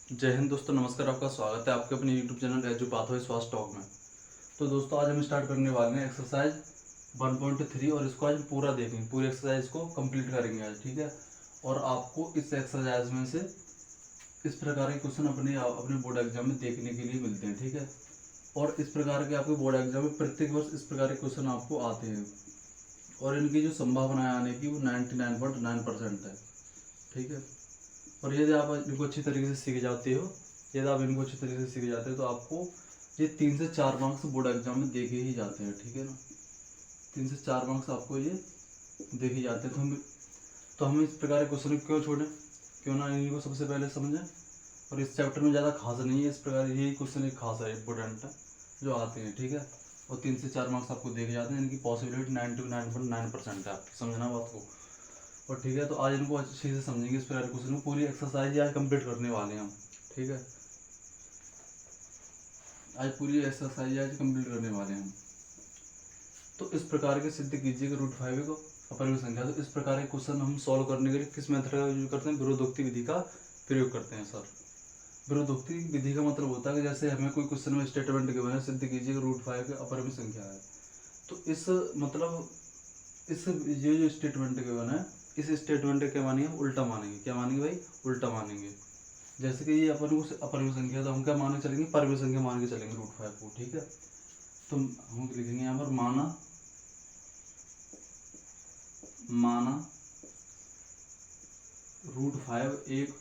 जय हिंद दोस्तों, नमस्कार। आपका स्वागत है आपके अपने यूट्यूब चैनल एजू पाथवे स्वास्थ्य टॉक में। तो दोस्तों, आज हम स्टार्ट करने वाले हैं एक्सरसाइज 1.3 और इसको आज पूरा देखेंगे, पूरी एक्सरसाइज को कंप्लीट करेंगे आज, ठीक है। और आपको इस एक्सरसाइज में से इस प्रकार के क्वेश्चन अपने बोर्ड एग्जाम में देखने के लिए मिलते हैं, ठीक है। और इस प्रकार के आपके बोर्ड एग्जाम में प्रत्येक वर्ष इस प्रकार के क्वेश्चन आपको आते हैं और इनकी जो संभावना है आने की वो 99.9% है, ठीक है। और यदि आप इनको अच्छी तरीके से सीख जाते हो, यदि आप इनको अच्छी तरीके से सीख जाते हो तो आपको ये 3 से 4 मार्क्स बोर्ड एग्जाम में देखे ही जाते हैं, ठीक है ना। 3 से 4 मार्क्स आपको ये देखे जाते हैं। तो हम इस प्रकार के क्वेश्चन क्यों छोड़ें, क्यों ना इनको सबसे पहले समझें। और इस चैप्टर में ज़्यादा खास नहीं है, इस प्रकार यही क्वेश्चन एक खास है, इंपॉर्टेंट है जो आते हैं, ठीक है। और 3 से 4 मार्क्स आपको देखे जाते हैं, इनकी पॉसिबिलिटी 99.9% है, आपकी समझना बात को। और ठीक है, तो आज इनको अच्छे से समझेंगे, इस प्रकार क्वेश्चन को पूरी एक्सरसाइज आज कंप्लीट करने वाले हैं हम, ठीक है। आज पूरी एक्सरसाइज आज कंप्लीट करने वाले हैं हम। तो इस प्रकार के सिद्ध कीजिए कि √5 को अपरिमेय संख्या। तो इस प्रकार के क्वेश्चन हम सॉल्व करने के लिए किस मेथड का यूज करते हैं? विरोधोक्ति विधि का प्रयोग करते हैं सर। विरोधोक्ति विधि का मतलब होता है कि जैसे हमें कोई क्वेश्चन में स्टेटमेंट गिवन है, सिद्ध कीजिए कि √5 की अपरिमेय संख्या है। तो इस मतलब इस ये जो स्टेटमेंट गिवन है, इस स्टेटमेंट के क्या मानेंगे? उल्टा मानेंगे। क्या मानेंगे भाई? उल्टा मानेंगे। जैसे कि ये अपन को अपरिमेय संख्या, तो हम क्या मान के चलेंगे? परिमेय संख्या मान के चलेंगे √5 को, ठीक है। तो हम लिखेंगे यहाँ पर माना √5 एक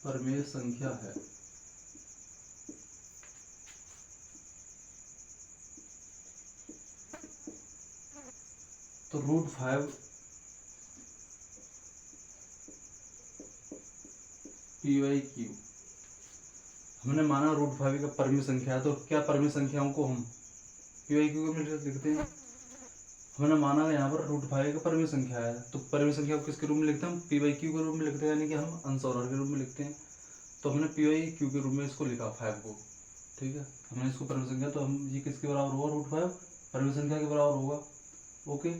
परमेय संख्या है। तो √5 PYQ हमने माना √5 का परमेय संख्या है। तो क्या परमेय संख्याओं को हम PYQ में लिखते हैं? हमने माना यहाँ पर √5 का परमेय संख्या है, तो परमेय संख्या को किसके रूप में लिखते हैं? हम PYQ के रूप में लिखते हैं, यानी कि हम अंश और हर के रूप में लिखते हैं। तो हमने PYQ के रूप में इसको लिखा 5 को, ठीक है। हमने इसको परमेय संख्या, तो हम ये किसके बराबर होगा? √5 परमेय संख्या के बराबर होगा, ओके।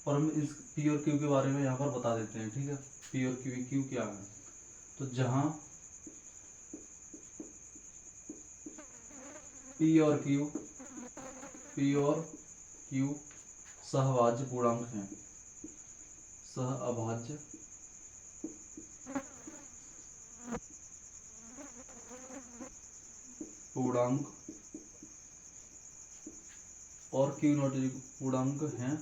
और हम इस P और Q के बारे में यहाँ पर बता देते हैं, ठीक है। P और Q क्या है? तो जहाँ P और Q सहअभाज्य पूर्णांक हैं, सहअभाज्य पूर्णांक, और Q नॉट पूर्णांक हैं,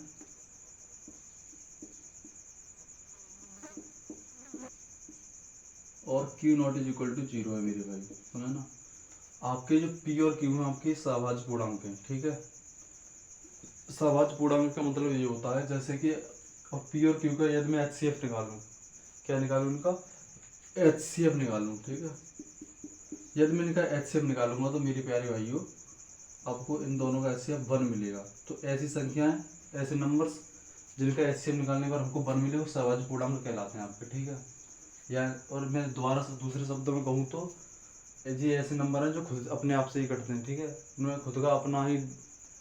और Q not is equal to 0 है मेरे भाई, समझे ना। आपके जो P और Q हैं आपके सहअभाज्य पूर्णांक हैं, ठीक है। सहअभाज्य पूर्णांक का मतलब ये होता है, जैसे कि अब P और Q का यदि मैं HCF निकालूं, क्या निकालूं? उनका HCF निकालूं, ठीक है। यदि मैं इनका HCF निकालूंगा तो मेरे प्यारे भाइयों आपको इन दोनों का HCF 1 मिलेगा। तो ऐसी संख्याएं, ऐसे नंबर्स जिनका HCF निकालने पर हमको 1 मिले वो सहअभाज्य पूर्णांक कहलाते हैं आपके, ठीक है। या और मैं दोबारा से दूसरे शब्दों में कहूँ तो ये ऐसे नंबर हैं जो खुद अपने आप से ही कटते हैं, ठीक है। उनमें खुद का अपना ही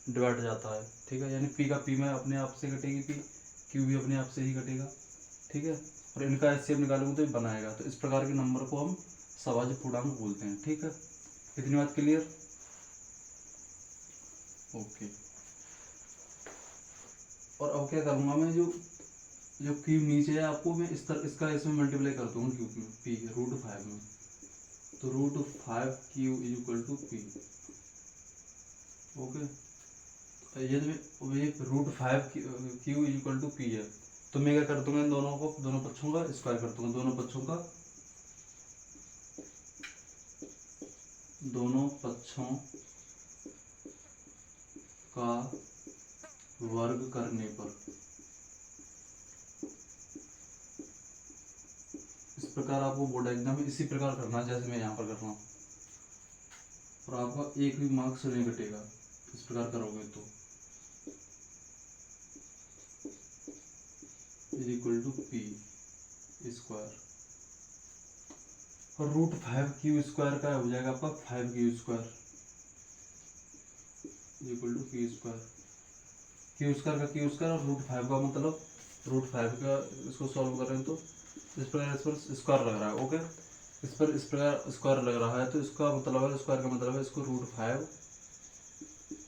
डिवाइड जाता है, ठीक है। यानी P का P में अपने आप से कटेगी P, Q भी अपने आप से ही कटेगा, ठीक है। और इनका HCF निकालूंगा तो ये बनाएगा। तो इस प्रकार के नंबर को हम सहअभाज्य पूर्णांक बोलते हैं, ठीक है। इतनी बात क्लियर? ओके। और अब क्या करूँगा मैं, जो जो Q नीचे है आपको मैं इस तरह इसका इसमें मल्टीप्लाई कर दूँगा Q में, P √5 में। तो √5Q is equal to P, okay. यदि ये √5Q is equal to P है, तो मैं क्या कर दूंगा? इन दोनों पक्षों का स्क्वायर कर दूंगा, दोनों पक्षों का वर्ग करने पर, इस प्रकार आपको बोर्ड एग्जाम में इसी प्रकार करना है जैसे मैं यहाँ पर कर रहा हूँ, और आपका एक भी मार्क्स नहीं घटेगा इस प्रकार करोगे तो। Is equal to P square, और √5Q स्क्वायर का हो जाएगा आपका 5Q square equal to Q square. Q square का क्यू स्क्वायर और √5 का मतलब √5 का, इसको सॉल्व कर रहे हैं तो इस पर स्क्वायर लग रहा है। ओके, इस प्रकार स्क्वायर लग रहा है तो इसका मतलब है, स्क्वायर का मतलब है इसको √5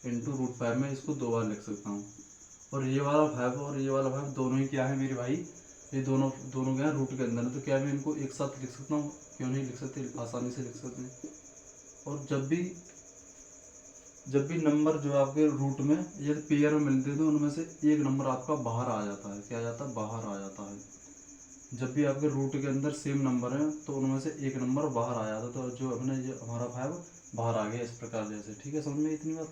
इंटू √5 में इसको 2 बार लिख सकता हूँ। और ये वाला 5 और ये वाला 5 दोनों ही क्या है मेरे भाई, ये दोनों क्या है, रूट के अंदर है। तो क्या मैं इनको एक साथ लिख सकता हूँ? क्यों नहीं लिख सकते, आसानी से लिख सकते हैं। और जब भी नंबर जो आपके रूट में ये पेयर में मिलते हैं तो उनमें से एक नंबर आपका बाहर आ जाता है। क्या आ जाता है? बाहर आ जाता है। जब भी आपके रूट के अंदर सेम नंबर है तो उनमें से एक नंबर बाहर आ जाता है। तो जो अपने ये हमारा 5 बाहर आ गया इस प्रकार जैसे। ठीक है, समझ में इतनी बात?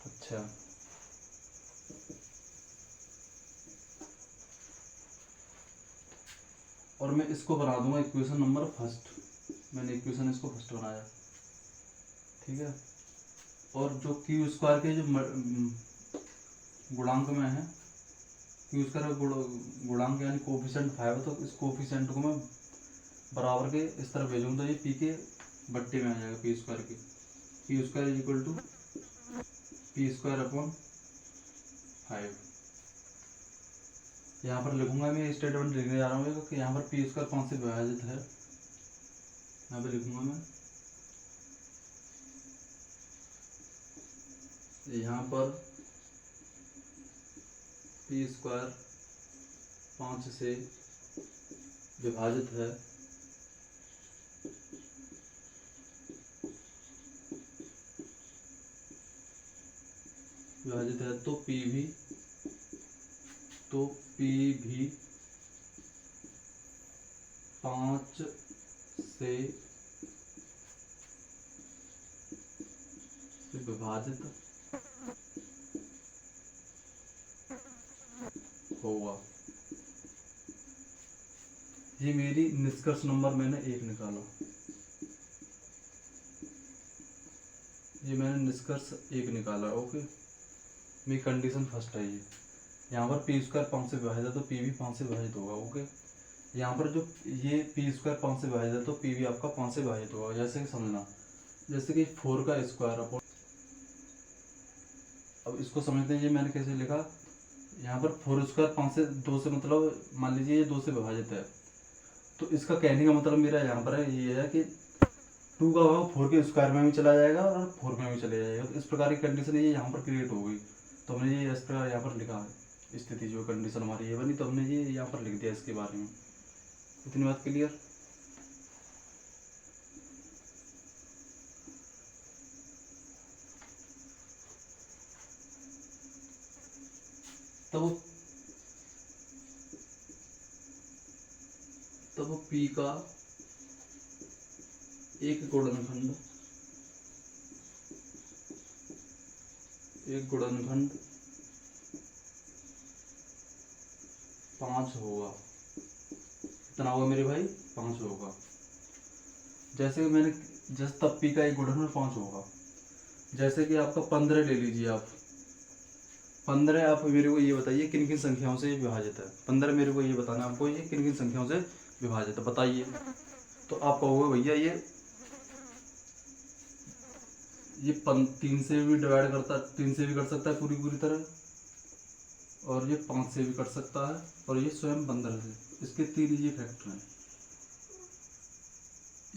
अच्छा, और मैं इसको बना दूंगा इक्वेशन नंबर फर्स्ट। मैंने इक्वेशन इसको फर्स्ट बनाया। ठीक है, और जो क्यू स्क्वायर के जो गुणांक में है, क्यू स्क्वायर का गुणांक यानी कोफिशिएंट 5 है, तो इस कोफिशिएंट को मैं बराबर के इस तरफ भेजूंगा तो ये पी के बट्टे में आ जाएगा पी स्क्वायर के। P square is equal to P square upon 5। यहाँ पर लिखूंगा मैं, स्टेटमेंट लिखने जा रहा हूँ कि यहाँ पर पी स्क्वायर 5 से विभाजित है। यहाँ पे लिखूंगा मैं, यहाँ पर पी स्क्वायर 5 से विभाजित है। तो पी भी 5 से विभाजित होगा। ये मेरी निष्कर्ष नंबर मैंने 1 निकाला। ये मैंने निष्कर्ष 1 निकाला। ओके, मेरी कंडीशन फर्स्ट है ये। यहाँ पर पी स्क्वायर 5 से विभाजित है तो पी भी 5 से विभाजित होगा। ओके, यहाँ पर जो ये पी स्क्वायर 5 से विभाजित है तो पी भी आपका 5 से विभाजित होगा। जैसे कि समझना, जैसे कि 4 का स्क्वायर अपॉन, अब इसको समझते हैं। ये मैंने कैसे लिखा, यहाँ पर 4 स्क्वायर 5 से 2 से मतलब मान लीजिए ये 2 से विभाजित है, तो इसका कहने का मतलब मेरा यहाँ पर है ये है कि 2 का भाग 4 के स्क्वायर में भी चला जाएगा और 4 में भी चले जाएगा। तो इस प्रकार की कंडीशन ये यहाँ पर क्रिएट हो गई। तो हमने ये इस प्रकार यहाँ पर लिखा है, स्थिति जो कंडीशन हमारी ये बनी, तो हमने ये यहाँ पर लिख दिया इसके बारे में। इतनी बात क्लियर? तब P का एक गुणनखंड 5 होगा। कितना होगा मेरे भाई? 5 होगा। जैसे तब P का एक गुणनखंड 5 होगा। जैसे कि आपका 15 ले लीजिए आप। 15 आप मेरे को ये बताइए किन किन संख्याओं से विभाजित है। 15 मेरे को ये बताना आपको, ये किन किन संख्याओं से विभाजित है बताइए। तो आप कहोगे भैया ये 3 से भी डिवाइड करता, 3 से भी कर सकता है पूरी तरह, और ये 5 से भी कर सकता है, और ये स्वयं 15 से। इसके 3 ये फैक्टर हैं।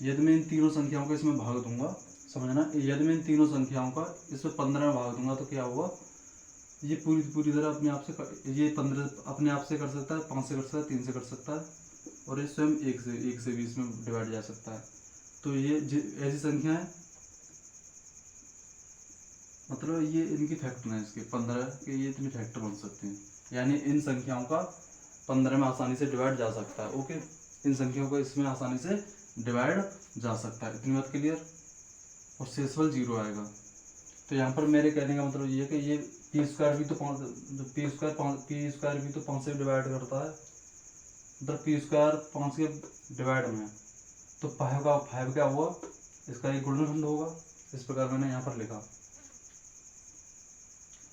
यदि मैं इन तीनों संख्याओं को इसमें भाग दूंगा, समझना, यदि मैं इन तीनों संख्याओं का इसमें 15 में भाग दूंगा तो क्या होगा, ये पूरी तरह अपने आप से, ये 15 अपने आप से कर सकता है, 5 से कर सकता है, 3 से कर सकता है, और ये स्वयं 1 से भी इसमें डिवाइड जा सकता है। तो ये ऐसी संख्या है, मतलब ये इनकी फैक्टर है, इसके 15 के ये इतने फैक्टर बन सकते हैं। यानी इन संख्याओं का 15 में आसानी से डिवाइड जा सकता है। ओके, इन संख्याओं को इसमें आसानी से डिवाइड जा सकता है। इतनी बात क्लियर? और शेषफल 0 आएगा। तो यहाँ पर मेरे कहने का मतलब ये है कि ये पी स्क्वायर भी तो 5 से डिवाइड करता है, मतलब पी स्क्वायर 5 के डिवाइड में, तो 5 क्या हुआ, इसका एक गुणनखंड होगा। इस प्रकार मैंने यहाँ पर लिखा।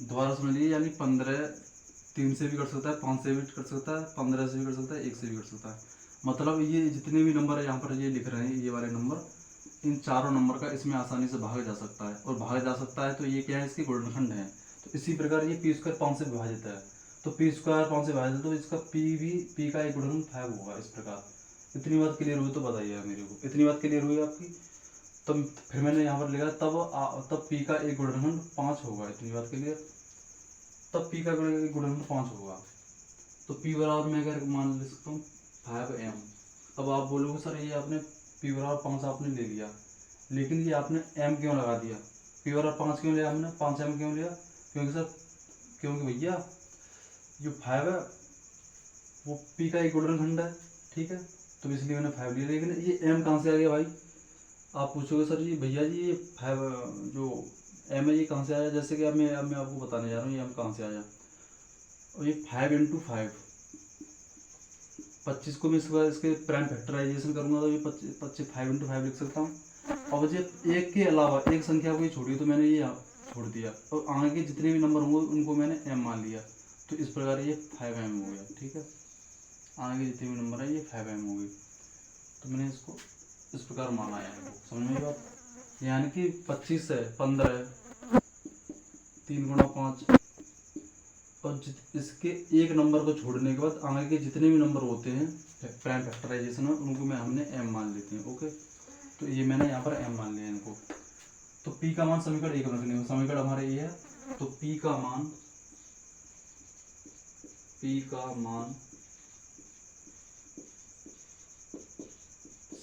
दोबारा समझ लीजिए, यानी 15 3 से भी कर सकता है, 5 से भी कर सकता है, 15 से भी कर सकता है, 1 से भी कर सकता है। मतलब ये जितने भी नंबर है यहाँ पर ये लिख रहे हैं, ये वाले नंबर, इन चारों नंबर का इसमें आसानी से भागा जा सकता है, और भागा जा सकता है तो ये क्या है, इसके गुणनखंड है। तो इसी प्रकार ये पी स्क्वायर 5 से विभाजित है, तो पी स्क्वायर 5 से विभाजित है, तो इसका पी भी पी का एक गुणनखंड 5 होगा। इस प्रकार इतनी बात क्लियर हुई तो बताइए मेरे को, इतनी बात क्लियर हुई आपकी? तब फिर मैंने यहाँ पर लिखा तब पी का एक गुणनखंड 5 होगा। इतनी बात क्लियर? तब पी का गुणनखंड 5 होगा। तो पी बराबर मैं अगर मान ले सकता हूँ 5m। अब आप बोलोगे सर ये आपने पी बराबर 5 आपने ले लिया, लेकिन ये आपने m क्यों लगा दिया? पी बराबर 5 क्यों लिया हमने, 5m क्यों लिया? क्योंकि भैया जो 5 है वो पी का एक गुणनखंड है, ठीक है, तो इसलिए मैंने 5 लिया। लेकिन ये m कहाँ से आ गया भाई? आप पूछोगे सर जी भैया जी ये 5 जो m है ये कहाँ से आया? जैसे कि अब मैं आपको बताने जा रहा हूँ ये m कहाँ से आया। और ये 5 × 5, 25 को मैं इसके प्राइम फैक्टराइजेशन करूंगा तो ये 25 5 × 5 लिख सकता हूँ। और मुझे एक के अलावा एक संख्या को ही छोड़ी तो मैंने ये यहाँ छोड़ दिया, और आगे के जितने भी नंबर होंगे उनको मैंने m मान लिया, तो इस प्रकार ये 5m हो गया। ठीक है, आगे के जितने भी नंबर है ये 5m हो गई, तो मैंने इसको इस प्रकार माना है। समझ में बात? यानी कि 25 है, 15 है, 3 × 5, और इसके एक नंबर को छोड़ने के बाद आगे के जितने भी नंबर होते हैं प्राइम फैक्टराइजेशन में उनको हमने m मान लेते हैं। ओके, तो ये मैंने यहाँ पर m मान लिया इनको। तो p का मान समीकरण 1 में रखने में, समीकरण हमारे ये है, तो p का मान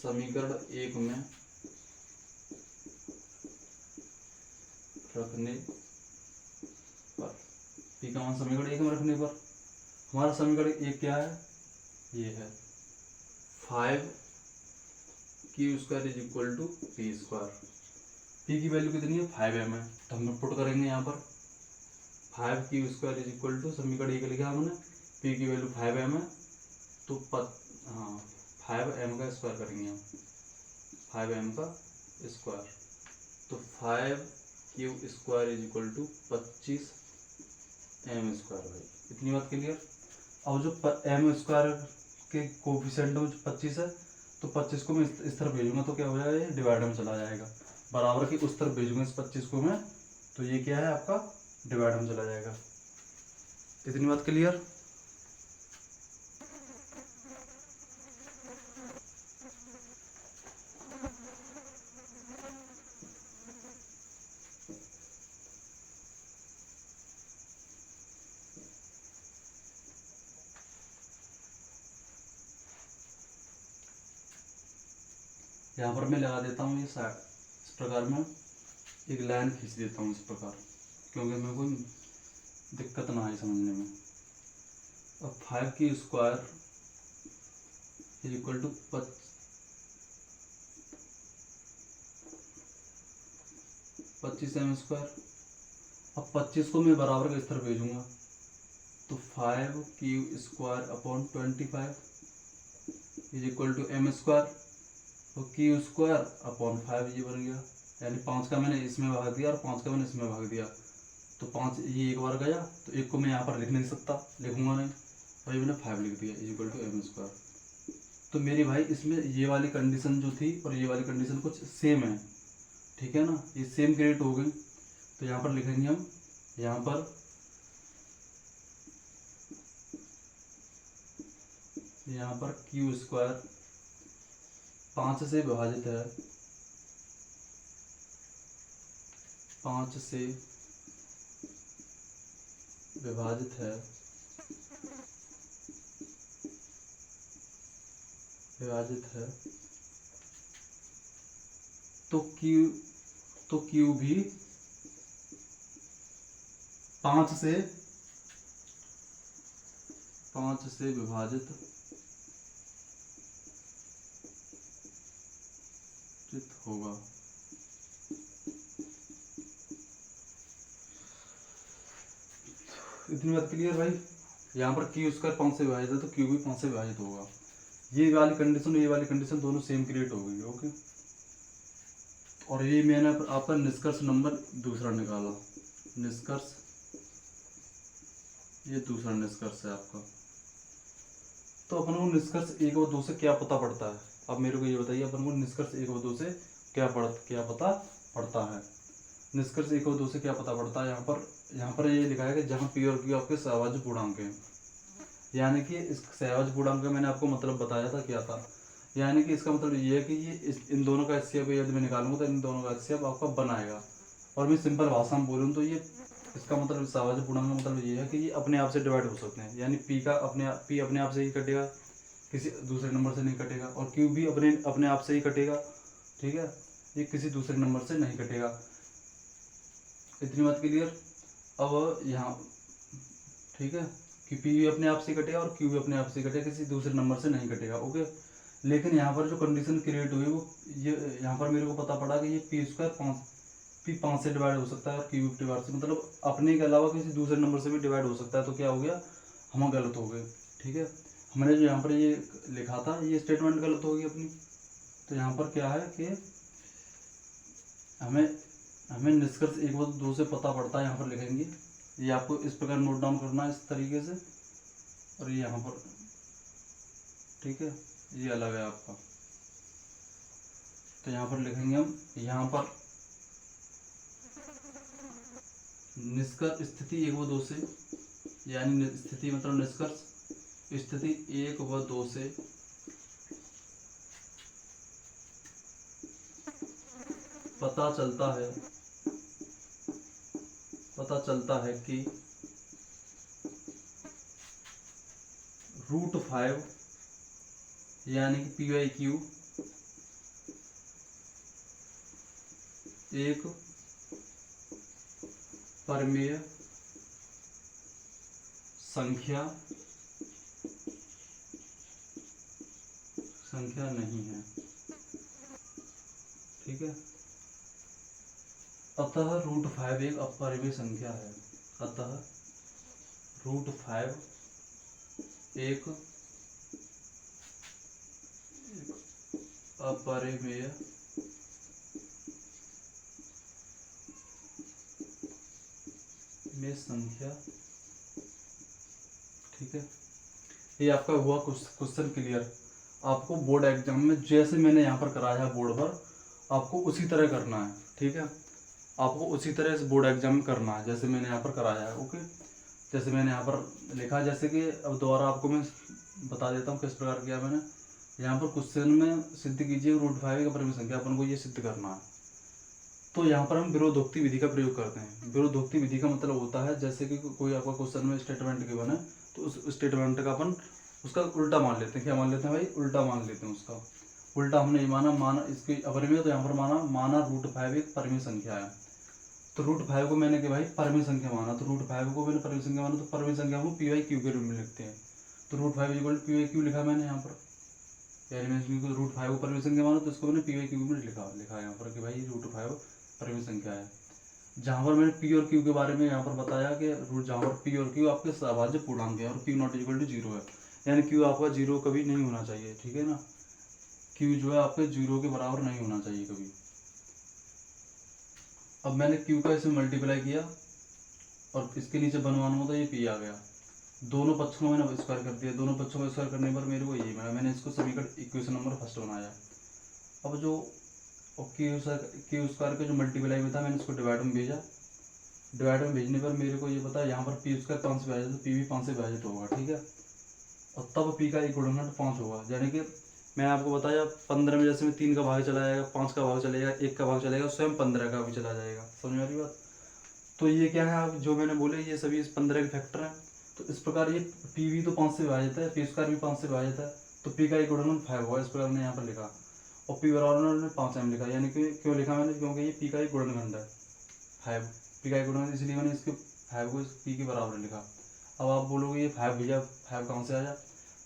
समीकरण 1 में रखने पर, p का मान समीकरण 1 में रखने पर हमारा समीकरण 1 क्या है? ये है 5q² = p²। p की वैल्यू कितनी है? 5m है, तो हम पुट करेंगे यहाँ पर 5q² = समीकरण 1 लिखा हमने, p की वैल्यू 5m है, तो 5m का स्क्वायर करेंगे हम, 5m का स्क्वायर, तो 5q² = 25m²। भाई इतनी बात क्लियर? अब जो m² के कोफिशिएंट में 25 है, तो 25 को मैं इस तरफ भेजूंगा तो क्या हो जाएगा, ये डिवाइडर में चला जाएगा, बराबर की उस तरफ भेजूंगा इस 25 को मैं, तो ये क्या है आपका डिवाइडर में चला जाएगा। इतनी बात क्लियर? यहाँ पर मैं लगा देता हूँ ये साइड, इस प्रकार में एक लाइन खींच देता हूँ इस प्रकार, क्योंकि मेरे को दिक्कत ना आए समझने में। अब 5q² = 25m²। अब 25 को मैं बराबर के इस तरफ भेजूंगा, तो 5q² / 25 = m², तो q² / 5 ये बन गया, यानी 5 का मैंने इसमें भाग दिया और 5 का मैंने इसमें भाग दिया, तो 5 ये एक बार गया, तो एक को मैं यहाँ पर लिख नहीं सकता, लिखूंगा नहीं, और ये मैंने 5 लिख दिया = m²। तो मेरी भाई इसमें ये वाली कंडीशन जो थी और ये वाली कंडीशन कुछ सेम है, ठीक है ना, ये सेम क्रिएट हो गई। तो यहाँ पर लिखेंगे हम, यहाँ पर q² 5 से विभाजित है, 5 से विभाजित है, तो q भी 5 से विभाजित होगा। इतनी बात क्लियर भाई? यहाँ पर q² 5 से विभाजित है, तो q भी 5 से विभाजित होगा। ये वाली कंडीशन दोनों सेम क्रिएट हो गई। ओके, और ये मैंने आपका निष्कर्ष नंबर दूसरा निकाला, निष्कर्ष, ये दूसरा निष्कर्ष है आपका। तो अपन को निष्कर्ष 1 और 2 से क्या पता पड़ता है? अब मेरे को ये बताइए, अपन को निष्कर्ष 1 और 2 से क्या पता पड़ता है। निष्कर्ष 1 और 2 से क्या पता पड़ता है, यहाँ पर ये लिखा है कि जहाँ पी और क्यू आपके सहभाज्य पूर्णांक हैं, यानी कि इस सहभाज्य पूर्णांक का मैंने आपको मतलब बताया था क्या था, यानी कि इसका मतलब ये है कि ये इन दोनों का HCF यदि मैं निकालूंगा तो इन दोनों का HCF आपका बनाएगा। और मैं सिंपल भाषा में बोलूँ तो ये इसका मतलब सहभाज्य पूर्णांक का मतलब ये है कि ये अपने आप से डिवाइड हो सकते हैं, यानी पी अपने आप से ही कटेगा, किसी दूसरे नंबर से नहीं कटेगा, और क्यू भी अपने आप से ही कटेगा, ठीक है, ये किसी दूसरे नंबर से नहीं कटेगा। इतनी बात क्लियर। अब यहाँ ठीक है कि पी भी अपने आप से कटेगा और क्यू भी अपने आप से कटेगा, किसी दूसरे नंबर से नहीं कटेगा, ओके। लेकिन यहाँ पर जो कंडीशन क्रिएट हुई वो ये यहाँ पर मेरे को पता पड़ा कि ये पी स्क्वायर पी 5 से डिवाइड हो सकता है और क्यू 50 से, मतलब अपने के अलावा किसी दूसरे नंबर से भी डिवाइड हो सकता है। तो क्या हो गया, हम गलत हो गए, ठीक है। हमने जो यहाँ पर ये लिखा था ये स्टेटमेंट गलत हो गई अपनी। तो यहाँ पर क्या है कि हमें निष्कर्ष 1 व 2 से पता पड़ता है, यहाँ पर लिखेंगे, ये आपको इस प्रकार नोट डाउन करना है इस तरीके से, और ये यहाँ पर ठीक है, ये अलग है आपका। तो यहाँ पर लिखेंगे हम, यहाँ पर निष्कर्ष स्थिति 1 व 2 से, यानी स्थिति मतलब निष्कर्ष स्थिति 1 व 2 से पता चलता है कि √5 यानी कि PYQ एक परिमेय संख्या नहीं है, ठीक है। अतः √5 एक अपरिमेय संख्या है, अतः √5 एक अपरिमेय संख्या, ठीक है। ये आपका हुआ क्वेश्चन क्लियर। आपको बोर्ड एग्जाम में जैसे मैंने यहाँ पर कराया है बोर्ड पर, आपको उसी तरह करना है, ठीक है। आपको उसी तरह इस बोर्ड एग्जाम में करना है जैसे मैंने यहाँ पर कराया है, ओके। जैसे मैंने यहाँ पर लिखा, जैसे कि अब दोबारा आपको मैं बता देता हूँ किस प्रकार किया मैंने। यहाँ पर क्वेश्चन में सिद्ध कीजिए √5 का परिमेय संख्या, अपन को ये सिद्ध करना है। तो यहाँ पर हम विरोधोक्ति विधि का प्रयोग करते हैं। विरोधोक्ति विधि का मतलब होता है जैसे कि कोई आपका क्वेश्चन में स्टेटमेंट गिवन है तो उस स्टेटमेंट का अपन उसका उल्टा मान लेते हैं। क्या मान लेते हैं भाई, उल्टा मान लेते हैं उसका। उल्टा हमने माना इसकी अपरिमेय, तो यहाँ पर माना √5 एक परिमेय संख्या है। तो √5 को मैंने कि भाई परिमेय संख्या माना, तो √5 को मैंने परिमेय संख्या माना, तो परिमेय संख्या को PYQ के रूप में लिखते हैं। तो √5 PYQ लिखा मैंने यहाँ पर, यानी मैंने √5 को परिमेय संख्या माना तो इसको मैंने PYQ में लिखा यहाँ पर कि भाई √5 परिमेय संख्या है। जहाँ पर मैंने P और Q के बारे में यहाँ पर बताया कि जहाँ पर P और Q आपके सहभाज्य पूर्णांक है और Q ≠ 0 है, यानी Q आपका 0 कभी नहीं होना चाहिए, ठीक है ना। Q जो है आपके 0 के बराबर नहीं होना चाहिए कभी। अब मैंने Q का इसे मल्टीप्लाई किया और इसके नीचे बनवाना होता है, ये P आ गया। दोनों पक्षों को मैंने स्क्वायर कर दिया, दोनों पक्षों को स्क्वायर करने पर मेरे को यही मिला। मैंने इसको समीकरण इक्वेशन नंबर फर्स्ट बनाया। अब जो क्यू स्क्वायर का जो मल्टीप्लाई में था मैंने इसको डिवाइड में भेजा। डिवाइड में भेजने पर मेरे को ये पता यहाँ पर P स्क्वायर 5 से विभाजित, तो P भी 5 से विभाजित होगा, ठीक है। और तब P का एक गुणनखंड 5 होगा, यानी कि मैंने आपको बताया 15 में जैसे में 3 का भाग चला जाएगा, 5 का भाग चलेगा, 1 का भाग चलेगा, स्वयं 15 का भी चला जाएगा। समझ में आ रही बात। तो ये क्या है, आप जो मैंने बोले ये सभी इस 15 के फैक्टर हैं। तो इस प्रकार ये P भी तो 5 से विभाजित है, P स्क्वायर भी 5 से विभाजित है, तो P का एक गुणनखंड 5 होगा। इस प्रकार मैंने यहाँ पर लिखा और P बराबर मैंने 5 m लिखा, यानी कि क्यों लिखा मैंने, क्योंकि ये P का एक गुणनखंड है 5, P का एक गुणनखंड, इसलिए मैंने इसके 5 को P के बराबर लिखा। अब आप बोलोगे ये 5 भैया 5 कहाँ से आया,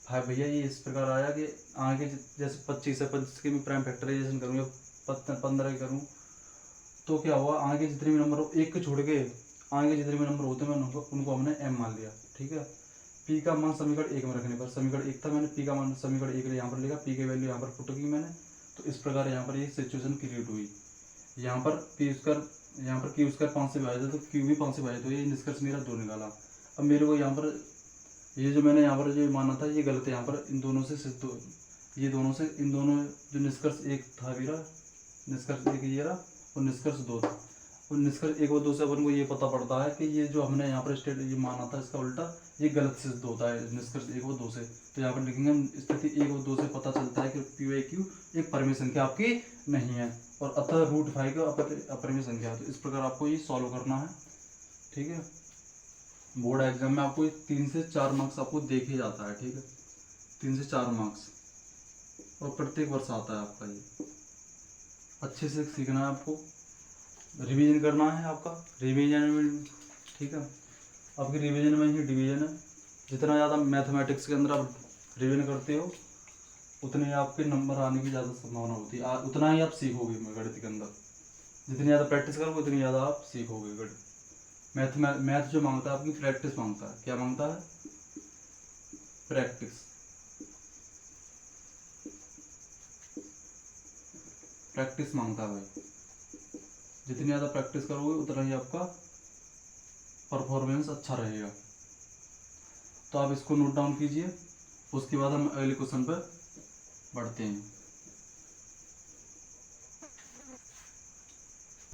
5 भैया ये इस प्रकार आया कि आगे जैसे 25 है, 25 के मैं प्राइम फैक्टराइजेशन करूँ या 15 करूँ तो क्या हुआ, आगे जितने भी नंबर एक को छोड़ के आगे जितने भी नंबर होते हैं उनको हमने m मान लिया, ठीक है। P का मान समीकरण 1 में रखने पर, समीकरण 1 था, मैंने P का मान समीकरण 1 यहाँ पर लिखा, P की वैल्यू यहाँ पर पुट की मैंने। तो इस प्रकार यहाँ पर ये सिचुएशन क्रिएट हुई। यहाँ पर P स्क्वायर, यहाँ पर Q स्क्वायर 5 से विभाजित है, तो Q भी 5 से विभाजित हुई। ये निष्कर्ष मेरा 2 निकाला। अब मेरे को यहाँ पर ये जो मैंने यहाँ पर जो माना था ये गलत है। यहाँ पर इन दोनों से इन दोनों जो निष्कर्ष 1 था मेरा, निष्कर्ष एक ये रहा और निष्कर्ष 2 था। और निष्कर्ष 1 और 2 से अपन को ये पता पड़ता है कि ये जो हमने यहाँ पर स्टेट ये माना था इसका उल्टा ये गलत सिद्ध होता है निष्कर्ष 1 और 2 से। तो यहाँ पर लिखेंगे हम स्थिति 1 और 2 से पता चलता है कि PYQ एक परिमेय संख्या आपकी नहीं है और अतः रूट 5 अपरिमेय संख्या है। तो इस प्रकार आपको ये सॉल्व करना है, ठीक है। बोर्ड एग्जाम में आपको 3 से 4 मार्क्स आपको देखे जाता है, ठीक है, 3 से 4 मार्क्स और प्रत्येक वर्ष आता है आपका ये। अच्छे से सीखना है आपको, रिवीजन करना है आपका, रिवीजन में, ठीक है। आपकी रिवीजन में ही डिवीजन है। जितना ज़्यादा मैथमेटिक्स के अंदर आप रिवीजन करते हो उतने आपके नंबर आने की ज़्यादा संभावना होती है, उतना ही आप सीखोगे गणित के अंदर। जितनी ज़्यादा प्रैक्टिस करोगे उतनी ज़्यादा आप सीखोगे गणित। मैथ जो मांगता है आपकी प्रैक्टिस मांगता है। क्या मांगता है? प्रैक्टिस। प्रैक्टिस मांगता है भाई। जितनी ज़्यादा प्रैक्टिस करोगे उतना ही आपका परफॉर्मेंस अच्छा रहेगा। तो आप इसको नोट डाउन कीजिए, उसके बाद हम अगले क्वेश्चन पर बढ़ते हैं।